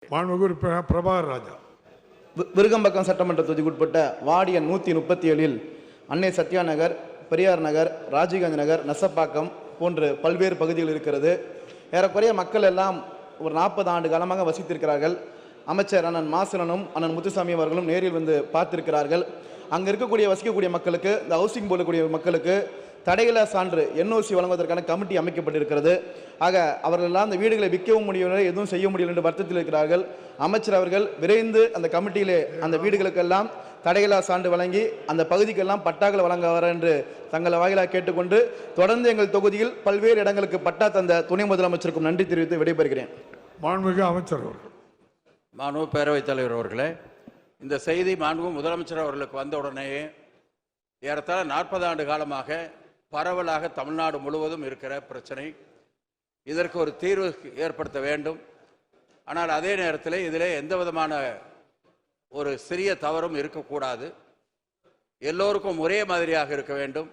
பிரபாகர் ராஜா. விருகம்பக்கம் சட்டமன்ற தொகுதிக்குட்பட்ட வார்டு எண் 137 அன்னை சத்யா நகர், பெரியார் நகர், ராஜீவ்காந்தி நகர், நெசப்பாக்கம் போன்று பல்வேறு பகுதிகள் இருக்கிறது. ஏறக்குறைய மக்கள் எல்லாம் ஒரு 40 ஆண்டு காலமாக வசித்திருக்கிறார்கள். அமைச்சர் அண்ணன் மாசலனும் அண்ணன் முத்துசாமி அவர்களும் நேரில் வந்து பார்த்திருக்கிறார்கள். அங்கே இருக்கக்கூடிய வசிக்கக்கூடிய மக்களுக்கு, இந்த ஹவுசிங் போர்டில் கூடிய மக்களுக்கு தடையில்லா சான்று NOC வழங்குவதற்கான கமிட்டி அமைக்கப்பட்டிருக்கிறது. ஆக அவர்களெல்லாம் அந்த வீடுகளை விற்கவும் முடியவில்லை, எதுவும் செய்ய முடியவில்லை என்று வருத்தத்தில் இருக்கிறார்கள். அமைச்சர் அவர்கள் விரைந்து அந்த கமிட்டியிலே அந்த வீடுகளுக்கெல்லாம் தடையில்லா சான்று வழங்கி அந்த பகுதிக்கெல்லாம் பட்டாக்கள் வழங்க வர என்று தங்கள் வாயிலாக கேட்டுக்கொண்டு, தொடர்ந்து எங்கள் தொகுதியில் பல்வேறு இடங்களுக்கு பட்டா தந்த துணை முதலமைச்சருக்கும் நன்றி தெரிவித்து விடைபெறுகிறேன். மாண்புமிகு அமைச்சர் அவர்கள். மாண்பு பேரவைத் தலைவர் அவர்களே, இந்த செய்தி மாண்பு முதலமைச்சர் அவர்களுக்கு வந்த உடனேயே ஏறத்தாழ 40 ஆண்டு காலமாக பரவலாக தமிழ்நாடு முழுவதும் இருக்கிற பிரச்சனை, இதற்கு ஒரு தீர்வு ஏற்படுத்த வேண்டும். ஆனால் அதே நேரத்தில் இதில் எந்த விதமான ஒரு சிறிய தவறும் இருக்கக்கூடாது. எல்லோருக்கும் ஒரே மாதிரியாக இருக்க வேண்டும்,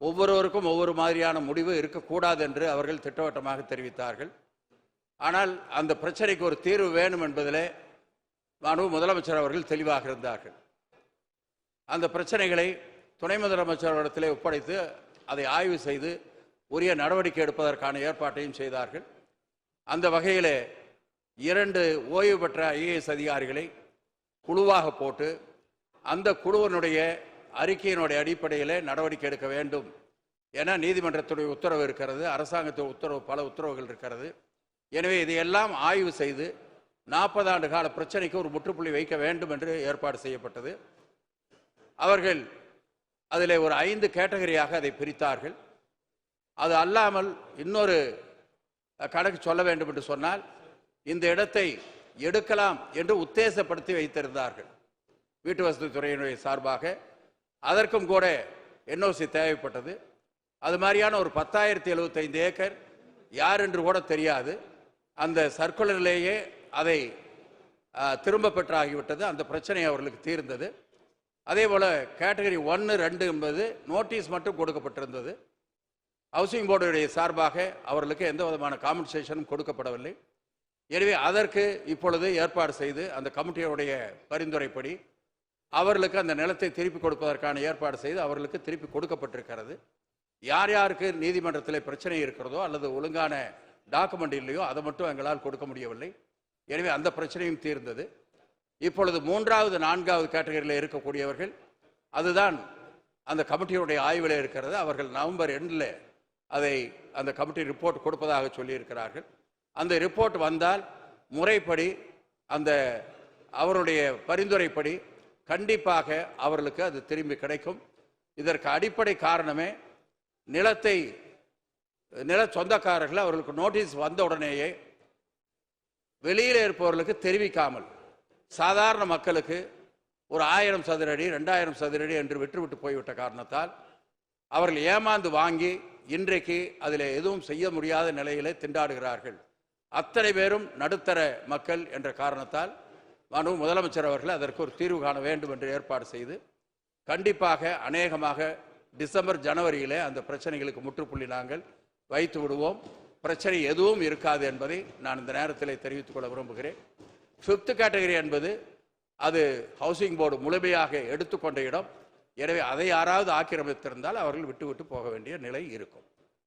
ஒவ்வொருவருக்கும் ஒவ்வொரு மாதிரியான முடிவு இருக்கக்கூடாது என்று அவர்கள் திட்டவட்டமாக தெரிவித்தார்கள். ஆனால் அந்த பிரச்சனைக்கு ஒரு தீர்வு வேணும் என்பதிலே மாண்பு முதலமைச்சர் அவர்கள் தெளிவாக இருந்தார்கள். அந்த பிரச்சனைகளை துணை முதலமைச்சரிடத்திலே ஒப்படைத்து அதை ஆய்வு செய்து உரிய நடவடிக்கை எடுப்பதற்கான ஏற்பாட்டையும் செய்தார்கள். அந்த வகையில் 2 ஓய்வு பெற்ற IAS அதிகாரிகளை குழுவாக போட்டு அந்த குழுவினுடைய அறிக்கையினுடைய அடிப்படையில் நடவடிக்கை எடுக்க வேண்டும் என நீதிமன்றத்துடைய உத்தரவு இருக்கிறது, அரசாங்கத்துடைய உத்தரவு, பல உத்தரவுகள் இருக்கிறது. எனவே இதையெல்லாம் ஆய்வு செய்து 40 ஆண்டு கால பிரச்சனைக்கு ஒரு முற்றுப்புள்ளி வைக்க வேண்டும் என்று ஏற்பாடு செய்யப்பட்டது. அவர்கள் அதில் ஒரு 5 கேட்டகரியாக அதை பிரித்தார்கள். அது அல்லாமல் இன்னொரு கணக்கு சொல்ல வேண்டும் என்று சொன்னால், இந்த இடத்தை எடுக்கலாம் என்று உத்தேசப்படுத்தி வைத்திருந்தார்கள் வீட்டு வசதி துறையினுடைய சார்பாக. அதற்கும் கூட NOC தேவைப்பட்டது. அது மாதிரியான ஒரு 10,075 ஏக்கர் யார் என்று கூட தெரியாது. அந்த சர்க்குலரிலேயே அதை திரும்ப பெற்றாகிவிட்டது. அந்த பிரச்சனை அவர்களுக்கு தீர்ந்தது. அதே போல் கேட்டகரி 1, 2 என்பது நோட்டீஸ் மட்டும் கொடுக்கப்பட்டிருந்தது. ஹவுசிங் போர்டுடைய சார்பாக அவர்களுக்கு எந்த விதமான காம்பன்சேஷனும் கொடுக்கப்படவில்லை. எனவே அதற்கு இப்பொழுது ஏற்பாடு செய்து அந்த கமிட்டியுடைய பரிந்துரைப்படி அவர்களுக்கு அந்த நிலத்தை திருப்பி கொடுப்பதற்கான ஏற்பாடு செய்து அவர்களுக்கு திருப்பி கொடுக்கப்பட்டிருக்கிறது. யார் யாருக்கு நீதிமன்றத்தில் பிரச்சனை இருக்கிறதோ அல்லது ஒழுங்கான டாக்குமெண்ட் இல்லையோ அதை மட்டும் எங்களால் கொடுக்க முடியவில்லை. எனவே அந்த பிரச்சனையும் தீர்ந்தது. இப்பொழுது 3வது 4வது கேட்டகரியில் இருக்கக்கூடியவர்கள், அதுதான் அந்த கமிட்டியுடைய ஆய்வில் இருக்கிறது. அவர்கள் நவம்பர் எண்டில் அதை அந்த கமிட்டி ரிப்போர்ட் கொடுப்பதாக சொல்லியிருக்கிறார்கள். அந்த ரிப்போர்ட் வந்தால் முறைப்படி அந்த அவருடைய பரிந்துரைப்படி கண்டிப்பாக அவர்களுக்கு அது திரும்பி கிடைக்கும். இதற்கு அடிப்படை காரணமே நில சொந்தக்காரர்கள் அவர்களுக்கு நோட்டீஸ் வந்த உடனேயே வெளியில் இருப்பவர்களுக்கு தெரிவிக்காமல் சாதாரண மக்களுக்கு ஒரு 1000 சதுர அடி 2000 சதுர அடி என்று விட்டுவிட்டு போய்விட்ட காரணத்தால் அவர்கள் ஏமாந்து வாங்கி இன்றைக்கு அதில் எதுவும் செய்ய முடியாத நிலையிலே திண்டாடுகிறார்கள். அத்தனை பேரும் நடுத்தர மக்கள் என்ற காரணத்தால் மாண்பு முதலமைச்சர் அவர்கள் அதற்கு ஒரு தீர்வு காண வேண்டும் என்று ஏற்பாடு செய்து கண்டிப்பாக அநேகமாக டிசம்பர் ஜனவரியிலே அந்த பிரச்சனைகளுக்கு முற்றுப்புள்ளி நாங்கள் வைத்து விடுவோம். பிரச்சனை எதுவும் இருக்காது என்பதை நான் இந்த நேரத்தில் தெரிவித்துக் கொள்ள விரும்புகிறேன். 5th கேட்டகரி என்பது அது ஹவுசிங் போர்டு முழுமையாக எடுத்துக்கொண்ட இடம். எனவே அதை யாராவது ஆக்கிரமித்திருந்தால் அவர்கள் விட்டு போக வேண்டிய நிலை இருக்கும்.